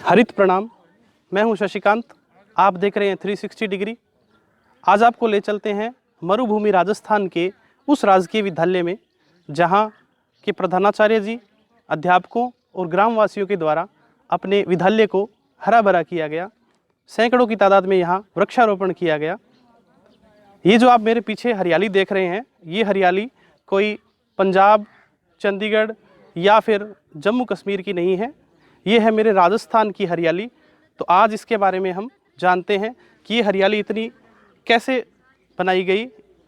हरित प्रणाम। मैं हूं शशिकांत। आप देख रहे हैं 360 डिग्री। आज आपको ले चलते हैं मरुभूमि राजस्थान के उस राजकीय विद्यालय में जहां के प्रधानाचार्य जी, अध्यापकों और ग्रामवासियों के द्वारा अपने विद्यालय को हरा भरा किया गया। सैकड़ों की तादाद में यहाँ वृक्षारोपण किया गया। ये जो आप मेरे पीछे हरियाली देख रहे हैं, ये हरियाली कोई पंजाब, चंडीगढ़ या फिर जम्मू कश्मीर की नहीं है, ये है मेरे राजस्थान की हरियाली। तो आज इसके बारे में हम जानते हैं कि ये हरियाली इतनी कैसे बनाई गई,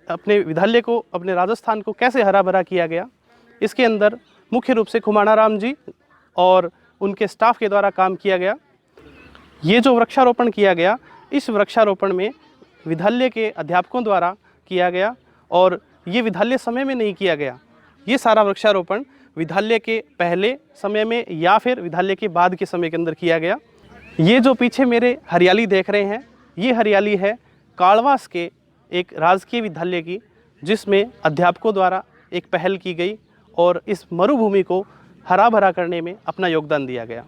अपने विद्यालय को, अपने राजस्थान को कैसे हरा भरा किया गया। इसके अंदर मुख्य रूप से खुमाणा राम जी और उनके स्टाफ के द्वारा काम किया गया। ये जो वृक्षारोपण किया गया, इस वृक्षारोपण में विद्यालय के अध्यापकों द्वारा किया गया और ये विद्यालय समय में नहीं किया गया। ये सारा वृक्षारोपण विद्यालय के पहले समय में या फिर विद्यालय के बाद के समय के अंदर किया गया। ये जो पीछे मेरे हरियाली देख रहे हैं, ये हरियाली है कालवास के एक राजकीय विद्यालय की, जिसमें अध्यापकों द्वारा एक पहल की गई और इस मरुभूमि को हरा भरा करने में अपना योगदान दिया गया।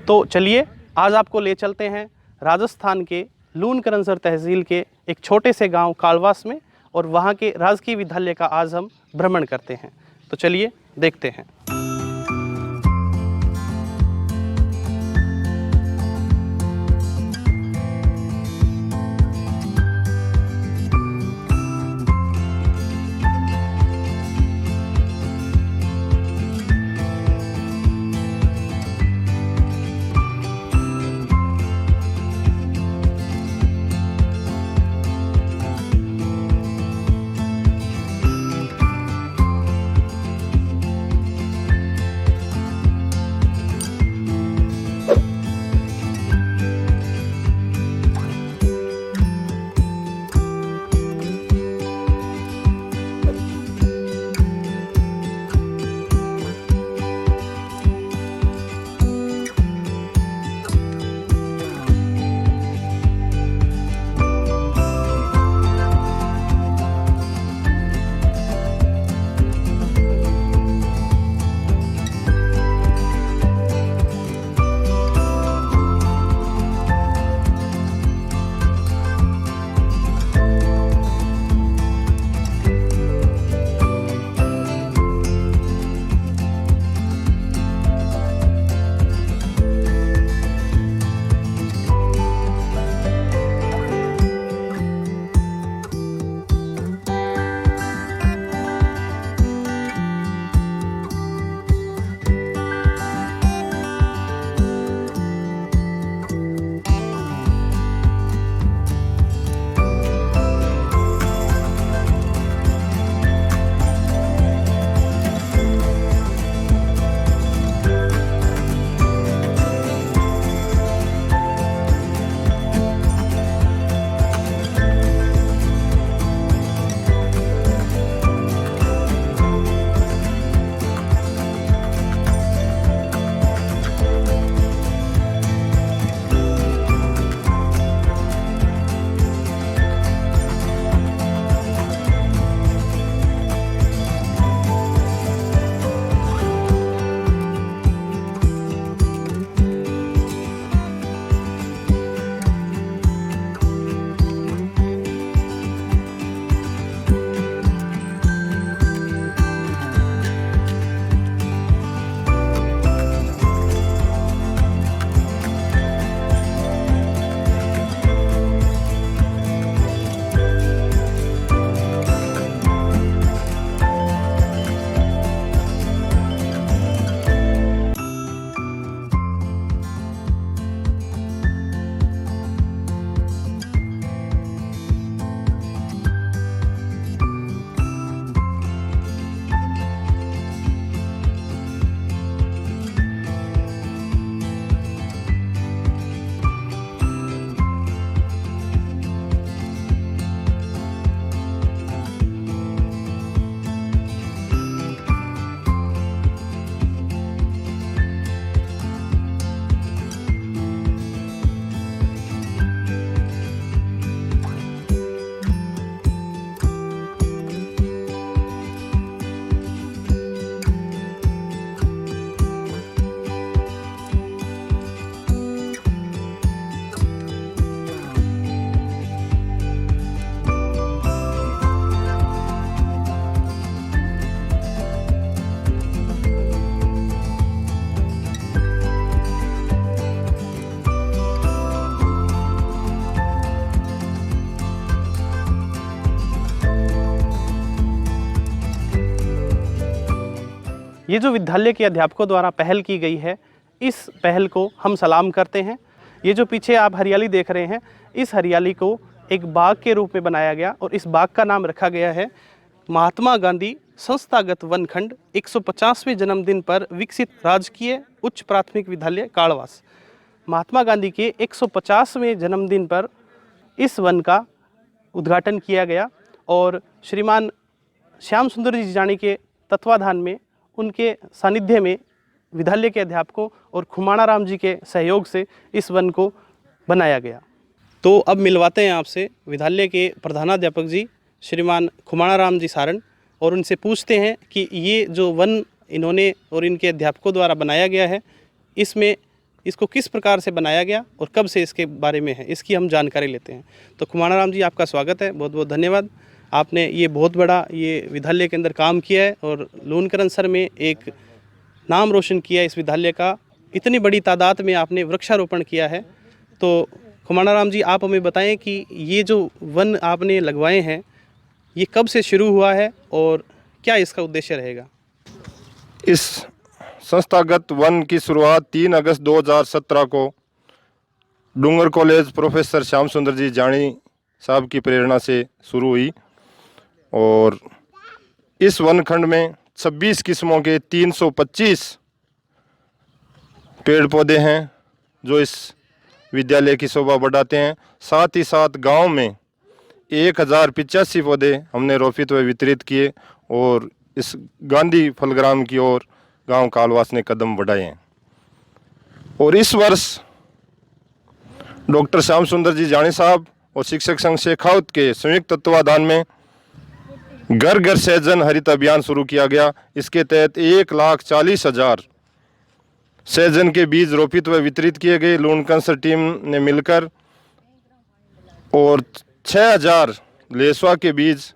तो चलिए आज आपको ले चलते हैं राजस्थान के लूणकरनसर तहसील के एक छोटे से गांव कालवास में और वहां के राजकीय विद्यालय का आज हम भ्रमण करते हैं। तो चलिए देखते हैं। ये जो विद्यालय के अध्यापकों द्वारा पहल की गई है, इस पहल को हम सलाम करते हैं। ये जो पीछे आप हरियाली देख रहे हैं, इस हरियाली को एक बाग के रूप में बनाया गया और इस बाग का नाम रखा गया है महात्मा गांधी संस्थागत वनखंड 150वें जन्मदिन पर विकसित राजकीय उच्च प्राथमिक विद्यालय काड़वास। महात्मा गांधी के 150वें जन्मदिन पर इस वन का उद्घाटन किया गया और श्रीमान श्याम सुंदर जी जानी के तत्वाधान में, उनके सानिध्य में विद्यालय के अध्यापकों और खुमाणा राम जी के सहयोग से इस वन को बनाया गया। तो अब मिलवाते हैं आपसे विद्यालय के प्रधानाध्यापक जी श्रीमान खुमाणा राम जी सारण, और उनसे पूछते हैं कि ये जो वन इन्होंने और इनके अध्यापकों द्वारा बनाया गया है, इसमें इसको किस प्रकार से बनाया गया और कब से इसके बारे में है, इसकी हम जानकारी लेते हैं। तो खुमाणा राम जी, आपका स्वागत है, बहुत बहुत धन्यवाद। आपने ये बहुत बड़ा ये विद्यालय के अंदर काम किया है और लूनकरण सर में एक नाम रोशन किया है इस विद्यालय का। इतनी बड़ी तादाद में आपने वृक्षारोपण किया है। तो खुमाणा राम जी, आप हमें बताएं कि ये जो वन आपने लगवाए हैं, ये कब से शुरू हुआ है और क्या इसका उद्देश्य रहेगा? इस संस्थागत वन की शुरुआत 3 अगस्त 2017 को डूंगर कॉलेज प्रोफेसर श्याम सुंदर जी जानी साहब की प्रेरणा से शुरू हुई और इस वनखंड में 26 किस्मों के 325 पेड़ पौधे हैं जो इस विद्यालय की शोभा बढ़ाते हैं। साथ ही साथ गांव में 1085 पौधे हमने रोपित व वितरित किए और इस गांधी फलग्राम की ओर गांव कालवास ने कदम बढ़ाए हैं। और इस वर्ष डॉक्टर श्याम सुंदर जी जानी साहब और शिक्षक संघ शेखावत के संयुक्त तत्वाधान में घर घर सहजन हरित अभियान शुरू किया गया। इसके तहत 1,40,000 सहजन के बीज रोपित व वितरित किए गए लूनकरण टीम ने मिलकर, और 6,000 लेसवा के बीज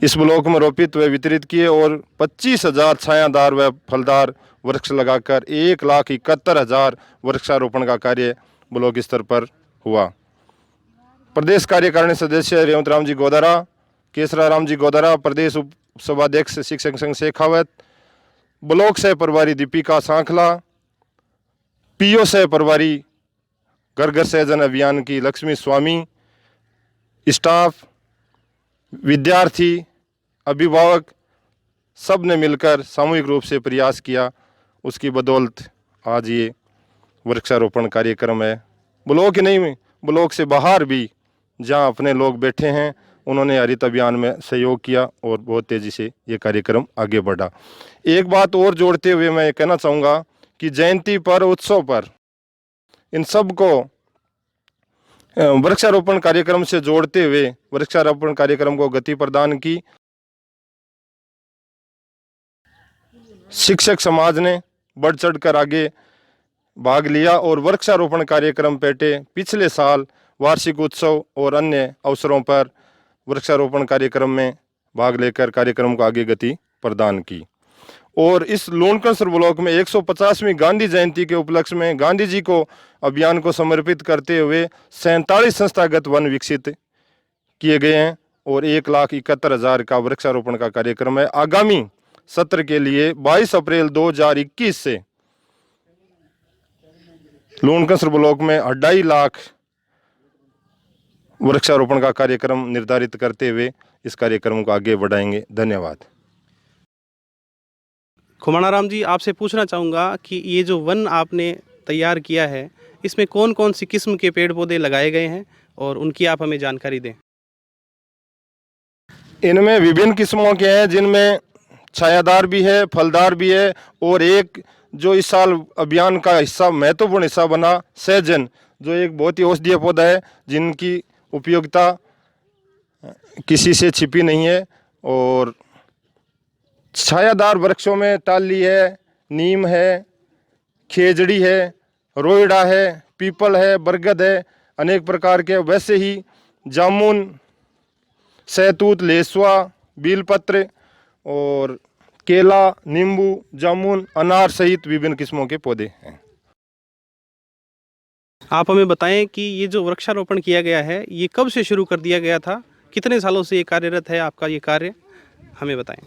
इस ब्लॉक में रोपित व वितरित किए और 25,000 छायादार व फलदार वृक्ष लगाकर 1,71,000 वृक्षारोपण का कार्य ब्लॉक स्तर पर हुआ। प्रदेश कार्यकारिणी सदस्य रेवंत राम जी गोदारा, केसरा राम जी गोदारा, प्रदेश उप सभाध्यक्ष शिक्षक संघ शेखावत, ब्लॉक सह प्रभारी दीपिका सांखला, पीओ सह प्रभारी घर घर सहजन अभियान की लक्ष्मी स्वामी, स्टाफ, विद्यार्थी, अभिभावक सब ने मिलकर सामूहिक रूप से प्रयास किया। उसकी बदौलत आज ये वृक्षारोपण कार्यक्रम है। ब्लॉक ही नहीं, ब्लॉक से बाहर भी जहां अपने लोग बैठे हैं, उन्होंने हरित अभियान में सहयोग किया और बहुत तेज़ी से ये कार्यक्रम आगे बढ़ा। एक बात और जोड़ते हुए मैं कहना चाहूँगा कि जयंती पर, उत्सव पर इन सब को वृक्षारोपण कार्यक्रम से जोड़ते हुए वृक्षारोपण कार्यक्रम को गति प्रदान की। शिक्षक समाज ने बढ़ चढ़कर आगे भाग लिया और वृक्षारोपण कार्यक्रम पेटे पिछले साल वार्षिक उत्सव और अन्य अवसरों पर वृक्षारोपण कार्यक्रम में भाग लेकर कार्यक्रम को आगे गति प्रदान की। और इस लूनकरण ब्लॉक में 150वीं गांधी जयंती के उपलक्ष्य में गांधी जी को अभियान को समर्पित करते हुए 47 संस्थागत वन विकसित किए गए हैं और 1,71,000 का वृक्षारोपण का कार्यक्रम है। आगामी सत्र के लिए 22 अप्रैल 2021 से लूनकरण ब्लॉक में 2.5 लाख वृक्षारोपण का कार्यक्रम निर्धारित करते हुए इस कार्यक्रम को आगे बढ़ाएंगे। धन्यवाद। खुमाणा राम जी, आपसे पूछना चाहूँगा कि ये जो वन आपने तैयार किया है, इसमें कौन कौन सी किस्म के पेड़ पौधे लगाए गए हैं और उनकी आप हमें जानकारी दें। इनमें विभिन्न किस्मों के हैं, जिनमें छायादार भी है, फलदार भी है, और एक जो इस साल अभियान का हिस्सा, महत्वपूर्ण हिस्सा बना, सहजन, जो एक बहुत ही औषधीय पौधा है जिनकी उपयोगिता किसी से छिपी नहीं है। और छायादार वृक्षों में टाली है, नीम है, खेजड़ी है, रोइडा है, पीपल है, बरगद है, अनेक प्रकार के। वैसे ही जामुन, सहतूत, लेसवा, बीलपत्र और केला, नींबू, जामुन, अनार सहित विभिन्न किस्मों के पौधे हैं। आप हमें बताएं कि ये जो वृक्षारोपण किया गया है, ये कब से शुरू कर दिया गया था, कितने सालों से ये कार्यरत है आपका ये कार्य, हमें बताएं।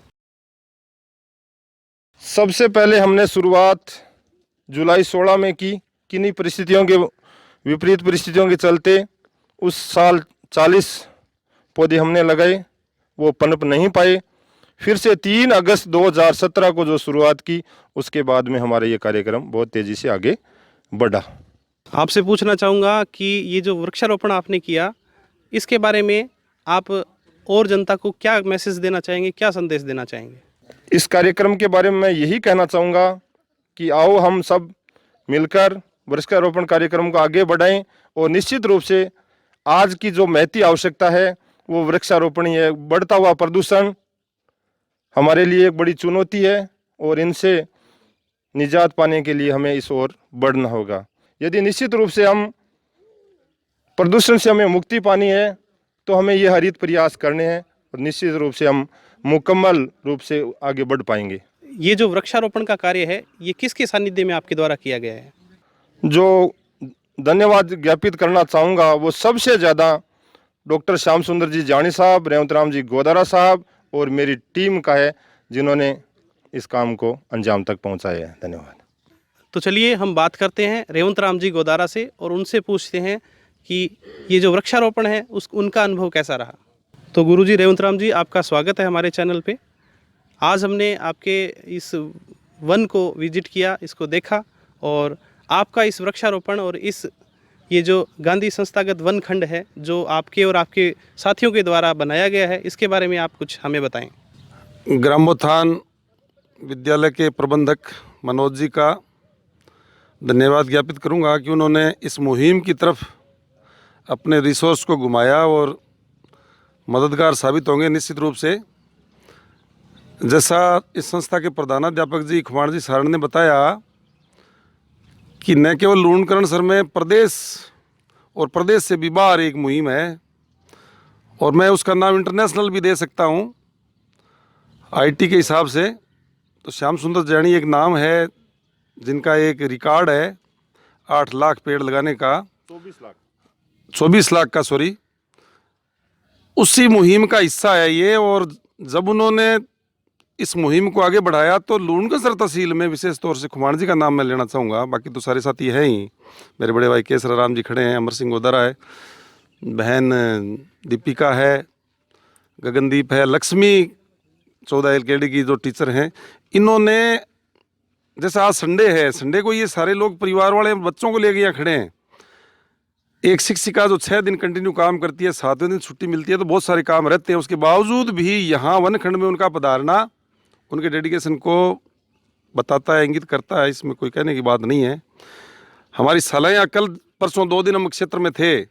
सबसे पहले हमने शुरुआत जुलाई 16 में की। किन्हीं परिस्थितियों के विपरीत परिस्थितियों के चलते उस साल 40 पौधे हमने लगाए, वो पनप नहीं पाए। फिर से 3 अगस्त 2017 को जो शुरुआत की, उसके बाद में हमारा ये कार्यक्रम बहुत तेज़ी से आगे बढ़ा। आपसे पूछना चाहूँगा कि ये जो वृक्षारोपण आपने किया, इसके बारे में आप और जनता को क्या मैसेज देना चाहेंगे, क्या संदेश देना चाहेंगे? इस कार्यक्रम के बारे में मैं यही कहना चाहूँगा कि आओ हम सब मिलकर वृक्षारोपण कार्यक्रम को आगे बढ़ाएं। और निश्चित रूप से आज की जो महती आवश्यकता है वो वृक्षारोपण ही है। बढ़ता हुआ प्रदूषण हमारे लिए एक बड़ी चुनौती है और इनसे निजात पाने के लिए हमें इस ओर बढ़ना होगा। यदि निश्चित रूप से हम प्रदूषण से हमें मुक्ति पानी है तो हमें ये हरित प्रयास करने हैं और निश्चित रूप से हम मुकम्मल रूप से आगे बढ़ पाएंगे। ये जो वृक्षारोपण का कार्य है, ये किसके सानिध्य में आपके द्वारा किया गया है? जो धन्यवाद ज्ञापित करना चाहूँगा वो सबसे ज़्यादा डॉक्टर श्याम सुंदर जी जानी साहब, रेवंत राम जी गोदारा साहब और मेरी टीम का है, जिन्होंने इस काम को अंजाम तक पहुँचाया है। धन्यवाद। तो चलिए हम बात करते हैं रेवंत राम जी गोदारा से और उनसे पूछते हैं कि ये जो वृक्षारोपण है उनका अनुभव कैसा रहा। तो गुरुजी रेवंत राम जी, आपका स्वागत है हमारे चैनल पे। आज हमने आपके इस वन को विजिट किया, इसको देखा और आपका इस वृक्षारोपण और ये जो गांधी संस्थागत वन खंड है जो आपके और आपके साथियों के द्वारा बनाया गया है, इसके बारे में आप कुछ हमें बताएं। ग्रामोत्थान विद्यालय के प्रबंधक मनोज जी का धन्यवाद ज्ञापित करूंगा कि उन्होंने इस मुहिम की तरफ अपने रिसोर्स को घुमाया और मददगार साबित होंगे निश्चित रूप से। जैसा इस संस्था के प्रधानाध्यापक जी खुमाण जी सारण ने बताया कि न केवल लूणकरण सर में प्रदेश और प्रदेश से भी बाहर एक मुहिम है और मैं उसका नाम इंटरनेशनल भी दे सकता हूँ आईटी के हिसाब से। तो श्याम सुंदर जैनी एक नाम है जिनका एक रिकॉर्ड है 8 लाख पेड़ लगाने का, 24 लाख का, सॉरी, उसी मुहिम का हिस्सा है ये। और जब उन्होंने इस मुहिम को आगे बढ़ाया तो लूणकरण तहसील में विशेष तौर से खुमाण जी का नाम मैं लेना चाहूँगा, बाकी तो सारे साथी हैं ही। मेरे बड़े भाई केसरा राम जी खड़े हैं, अमर सिंह गोदारा है, बहन दीपिका है, गगनदीप है, लक्ष्मी 14 LKD की जो टीचर हैं। इन्होंने, जैसा आज संडे है, संडे को ये सारे लोग परिवार वाले बच्चों को लेके यहाँ खड़े हैं। एक शिक्षिका जो 6 दिन कंटिन्यू काम करती है, 7वें दिन छुट्टी मिलती है, तो बहुत सारे काम रहते हैं। उसके बावजूद भी यहाँ वन खंड में उनका पधारना उनके डेडिकेशन को बताता है, इंगित करता है, इसमें कोई कहने की बात नहीं है। हमारी सलाहियाँ कल परसों 2 दिन हम क्षेत्र में थे,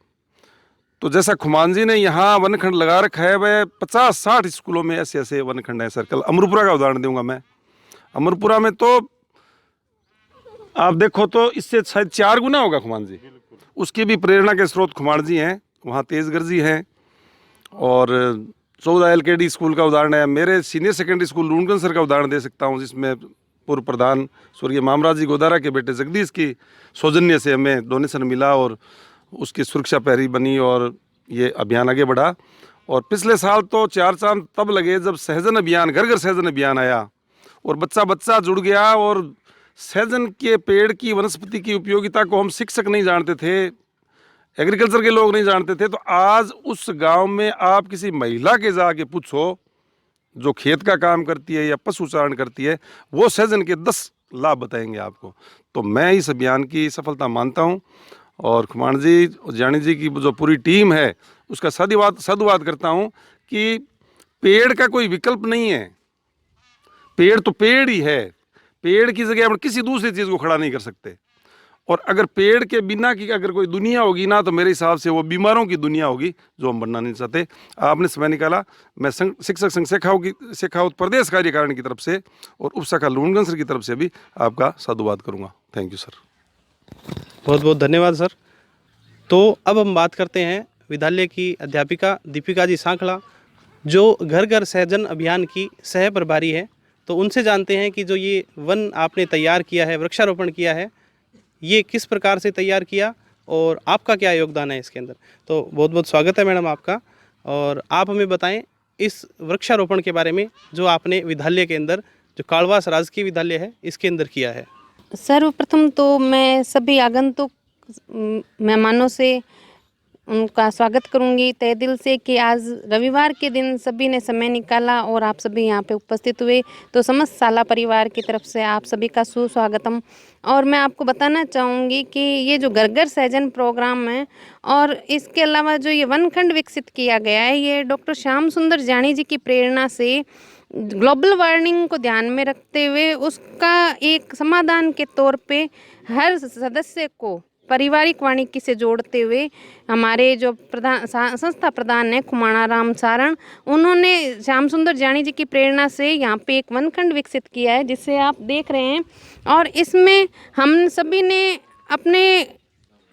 तो जैसा खुमान जी ने यहाँ वन खंड लगा रखा है, वह 50-60 स्कूलों में ऐसे ऐसे वन खंड है। सर, कल अमरपुरा का उदाहरण दूंगा मैं। अमरपुरा में तो आप देखो तो इससे शायद 4 गुना होगा खुमान जी। उसकी भी प्रेरणा के स्रोत खुमाण जी हैं, वहाँ तेजगर्जी हैं। और 14 LKD स्कूल का उदाहरण है। मेरे senior secondary school Lunkaran sir का उदाहरण दे सकता हूँ, जिसमें पूर्व प्रधान स्वर्गीय मामराज जी गोदारा के बेटे जगदीश की सौजन्य से हमें डोनेशन मिला और उसकी सुरक्षा पहरी बनी और ये अभियान आगे बढ़ा। और पिछले साल तो 4 चांद तब लगे जब सहजन अभियान, घर घर सहजन अभियान आया और बच्चा बच्चा जुड़ गया। और सहजन के पेड़ की, वनस्पति की उपयोगिता को हम शिक्षक नहीं जानते थे, एग्रीकल्चर के लोग नहीं जानते थे। तो आज उस गांव में आप किसी महिला के जाके पूछो जो खेत का काम करती है या पशु चारण करती है, वो सहजन के 10 लाभ बताएंगे आपको। तो मैं इस अभियान की सफलता मानता हूँ और खुमाण जी और जानी जी की जो पूरी टीम है उसका साधुवाद करता हूँ कि पेड़ का कोई विकल्प नहीं है। पेड़ तो पेड़ ही है, पेड़ की जगह हम किसी दूसरी चीज़ को खड़ा नहीं कर सकते। और अगर पेड़ के बिना की अगर कोई दुनिया होगी ना, तो मेरे हिसाब से वो बीमारों की दुनिया होगी जो हम बनना नहीं चाहते। आपने समय निकाला, मैं शिक्षक संघ शेखावत प्रदेश कार्यकारिणी की तरफ से और उपशाखा लूणकरण सर की तरफ से भी आपका साधुवाद करूँगा। Thank you sir. बहुत बहुत धन्यवाद सर। तो अब हम बात करते हैं विद्यालय की अध्यापिका दीपिका जी सांखला, जो घर घर सहजन अभियान की सह प्रभारी है। तो उनसे जानते हैं कि जो ये वन आपने तैयार किया है, वृक्षारोपण किया है, ये किस प्रकार से तैयार किया और आपका क्या योगदान है इसके अंदर। तो बहुत बहुत स्वागत है मैडम आपका। और आप हमें बताएं इस वृक्षारोपण के बारे में जो आपने विद्यालय के अंदर जो कालवास राजकीय विद्यालय है इसके अंदर किया है। सर्वप्रथम तो मैं सभी आगंतुक मेहमानों से उनका स्वागत करूंगी तहे दिल से कि आज रविवार के दिन सभी ने समय निकाला और आप सभी यहाँ पे उपस्थित हुए, तो समस्त साला परिवार की तरफ से आप सभी का सुस्वागतम। और मैं आपको बताना चाहूँगी कि ये जो घर घर सहजन प्रोग्राम है और इसके अलावा जो ये वनखंड विकसित किया गया है, ये डॉक्टर श्याम सुंदर जानी जी की प्रेरणा से ग्लोबल वार्मिंग को ध्यान में रखते हुए उसका एक समाधान के तौर पे हर सदस्य को पारिवारिक वानिकी से जोड़ते हुए हमारे जो संस्था प्रधान है खुमाणा राम सारण, उन्होंने श्याम सुंदर जानी जी की प्रेरणा से यहाँ पे एक वनखंड विकसित किया है जिसे आप देख रहे हैं। और इसमें हम सभी ने अपने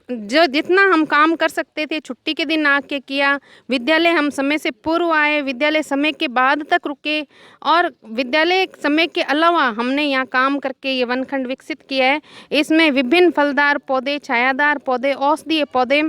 जो जितना हम काम कर सकते थे छुट्टी के दिन आके किया। विद्यालय हम समय से पूर्व आए, विद्यालय समय के बाद तक रुके और विद्यालय समय के अलावा हमने यहाँ काम करके ये वनखंड विकसित किया है। इसमें विभिन्न फलदार पौधे, छायादार पौधे, औषधीय पौधे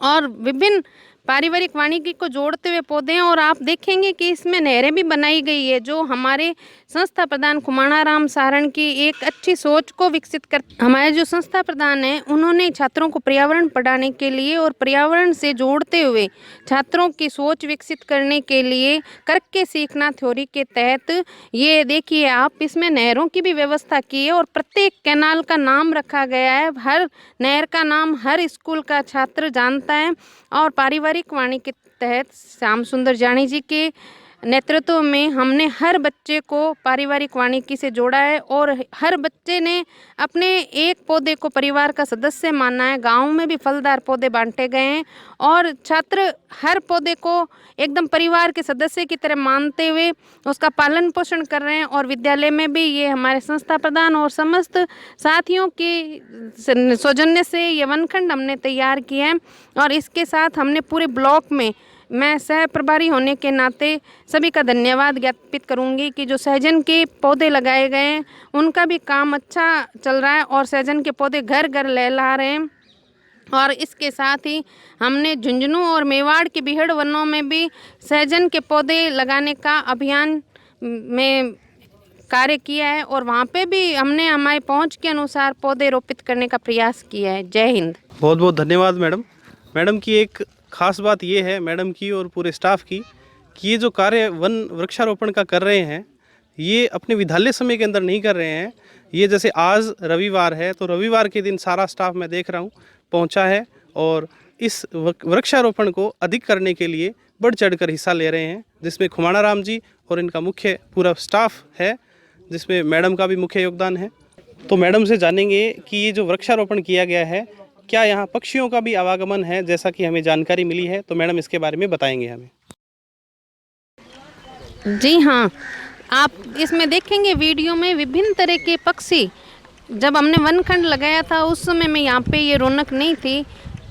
और विभिन्न पारिवारिक वानिकी को जोड़ते हुए पौधे हैं। और आप देखेंगे कि इसमें नहरें भी बनाई गई है जो हमारे संस्था प्रधान खुमाणा राम सारण की एक अच्छी सोच को विकसित कर। हमारे जो संस्था प्रधान हैं उन्होंने छात्रों को पर्यावरण पढ़ाने के लिए और पर्यावरण से जोड़ते हुए छात्रों की सोच विकसित करने के लिए करके सीखना थ्योरी के तहत ये देखिए आप इसमें नहरों की भी व्यवस्था की है और प्रत्येक कैनाल का नाम रखा गया है। हर नहर का नाम हर स्कूल का छात्र जानता है और पारिवारिक वाणी के तहत श्याम सुंदर जानी जी के नेतृत्व में हमने हर बच्चे को पारिवारिक वानिकी से जोड़ा है और हर बच्चे ने अपने एक पौधे को परिवार का सदस्य माना है। गांव में भी फलदार पौधे बांटे गए हैं और छात्र हर पौधे को एकदम परिवार के सदस्य की तरह मानते हुए उसका पालन पोषण कर रहे हैं। और विद्यालय में भी ये हमारे संस्था प्रधान और समस्त साथियों की सौजन्य से ये वनखंड हमने तैयार किया है। और इसके साथ हमने पूरे ब्लॉक में, मैं सह प्रभारी होने के नाते सभी का धन्यवाद ज्ञापित करूंगी कि जो सहजन के पौधे लगाए गए हैं उनका भी काम अच्छा चल रहा है और सहजन के पौधे घर घर लहला रहे हैं। और इसके साथ ही हमने झुंझुनू और मेवाड़ के बिहड़ वनों में भी सहजन के पौधे लगाने का अभियान में कार्य किया है और वहाँ पे भी हमने हमारी पहुँच के अनुसार पौधे रोपित करने का प्रयास किया है। जय हिंद। बहुत बहुत धन्यवाद मैडम। मैडम की एक ख़ास बात ये है, मैडम की और पूरे स्टाफ की, कि ये जो कार्य वन वृक्षारोपण का कर रहे हैं ये अपने विद्यालय समय के अंदर नहीं कर रहे हैं। ये जैसे आज रविवार है तो रविवार के दिन सारा स्टाफ मैं देख रहा हूँ पहुँचा है और इस वृक्षारोपण को अधिक करने के लिए बढ़ चढ़कर हिस्सा ले रहे हैं, जिसमें खुमाणा राम जी और इनका मुख्य पूरा स्टाफ है, जिसमें मैडम का भी मुख्य योगदान है। तो मैडम से जानेंगे कि ये जो वृक्षारोपण किया गया है क्या यहाँ पक्षियों का भी आवागमन है, जैसा कि हमें जानकारी मिली है, तो मैडम इसके बारे में बताएंगे हमें। जी हाँ, आप इसमें देखेंगे वीडियो में विभिन्न तरह के पक्षी, जब हमने वनखंड लगाया था उस समय में यहाँ पे ये रौनक नहीं थी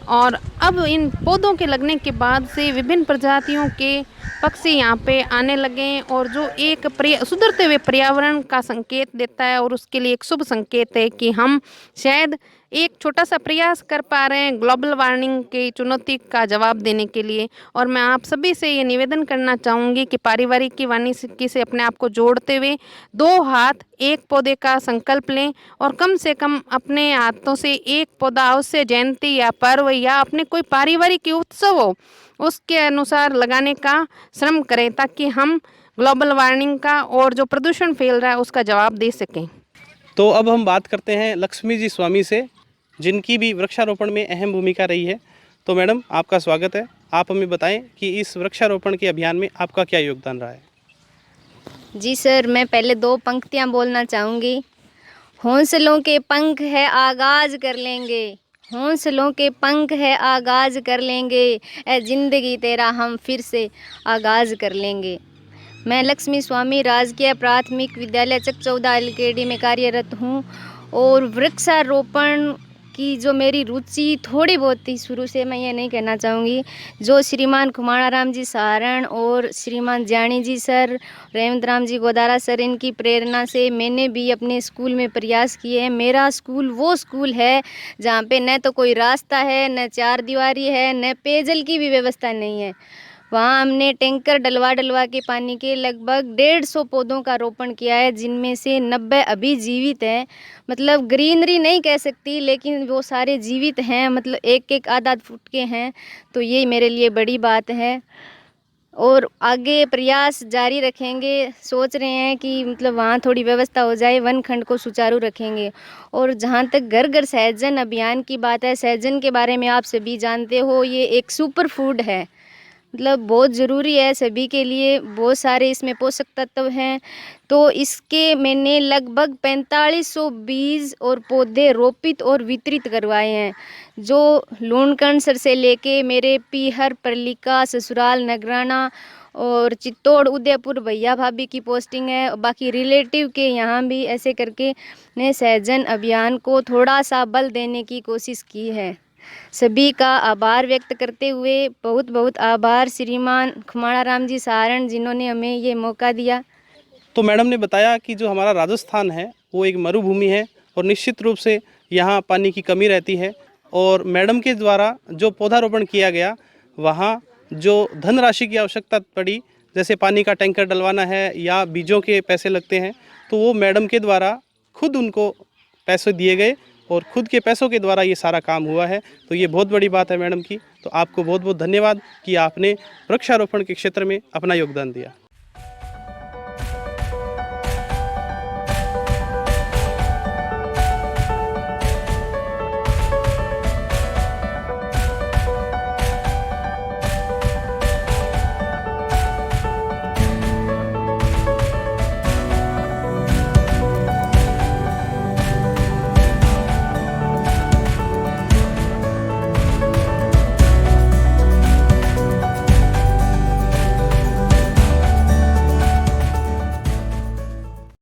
और अब इन पौधों के लगने के बाद से विभिन्न प्रजातियों के पक्षी यहाँ पे आने लगे हैं और जो एक सुधरते हुए पर्यावरण का संकेत देता है और उसके लिए एक शुभ संकेत है कि हम शायद एक छोटा सा प्रयास कर पा रहे हैं ग्लोबल वार्मिंग की चुनौती का जवाब देने के लिए। और मैं आप सभी से ये निवेदन करना चाहूँगी कि पारिवारिक की वानिकी से अपने आप को जोड़ते हुए 2 हाथ एक पौधे का संकल्प लें और कम से कम अपने हाथों से एक पौधा अवश्य जयंती या पर्व या अपने कोई पारिवारिक उत्सव हो उसके अनुसार लगाने का श्रम करें, ताकि हम ग्लोबल वार्मिंग का और जो प्रदूषण फैल रहा है उसका जवाब दे सकें। तो अब हम बात करते हैं लक्ष्मी जी स्वामी से, जिनकी भी वृक्षारोपण में अहम भूमिका रही है। तो मैडम आपका स्वागत है, आप हमें बताएं कि इस वृक्षारोपण के अभियान में आपका क्या योगदान रहा है। जी सर, मैं पहले 2 पंक्तियां बोलना चाहूँगी। हौसलों के पंख है आगाज़ कर लेंगे, हौसलों के पंख है आगाज़ कर लेंगे, ए ज़िंदगी तेरा हम फिर से आगाज़ कर लेंगे। मैं लक्ष्मी स्वामी राजकीय प्राथमिक विद्यालय चकचौदा LKD में कार्यरत हूँ और वृक्षारोपण की जो मेरी रुचि थोड़ी बहुत थी शुरू से, मैं ये नहीं कहना चाहूँगी, जो श्रीमान खुमाणा राम जी सारण और श्रीमान जानी जी सर, रेवंत राम जी गोदारा सर, इनकी प्रेरणा से मैंने भी अपने स्कूल में प्रयास किए हैं। मेरा स्कूल वो स्कूल है जहाँ पे न तो कोई रास्ता है, न चार दीवारी है, न पेयजल की भी व्यवस्था नहीं है। वहाँ हमने टैंकर डलवा के पानी के लगभग 150 पौधों का रोपण किया है, जिनमें से 90 अभी जीवित हैं। मतलब ग्रीनरी नहीं कह सकती, लेकिन वो सारे जीवित हैं, मतलब एक एक आधा फुट के हैं। तो ये मेरे लिए बड़ी बात है और आगे प्रयास जारी रखेंगे। सोच रहे हैं कि मतलब वहाँ थोड़ी व्यवस्था हो जाए, वन खंड को सुचारू रखेंगे। और जहाँ तक घर घर सहजन अभियान की बात है, सहजन के बारे में आप सभी जानते हो, ये एक सुपर फूड है, मतलब बहुत ज़रूरी है सभी के लिए, बहुत सारे इसमें पोषक तत्व हैं। तो इसके मैंने लगभग 4500 बीज और पौधे रोपित और वितरित करवाए हैं, जो लूणकणसर से लेके मेरे पीहर, परलिका, ससुराल, नगराना और चित्तौड़, उदयपुर भैया भाभी की पोस्टिंग है। बाकी रिलेटिव के यहाँ भी ऐसे करके ने सहजन अभियान को थोड़ा सा बल देने की कोशिश की है। सभी का आभार व्यक्त करते हुए बहुत बहुत आभार श्रीमान खमाणा राम जी सारण, जिन्होंने हमें ये मौका दिया। तो मैडम ने बताया कि जो हमारा राजस्थान है वो एक मरुभूमि है और निश्चित रूप से यहाँ पानी की कमी रहती है। और मैडम के द्वारा जो पौधारोपण किया गया, वहाँ जो धनराशि की आवश्यकता पड़ी, जैसे पानी का टैंकर डलवाना है या बीजों के पैसे लगते हैं, तो वो मैडम के द्वारा खुद उनको पैसे दिए गए और खुद के पैसों के द्वारा ये सारा काम हुआ है। तो ये बहुत बड़ी बात है मैडम की। तो आपको बहुत बहुत धन्यवाद कि आपने वृक्षारोपण के क्षेत्र में अपना योगदान दिया।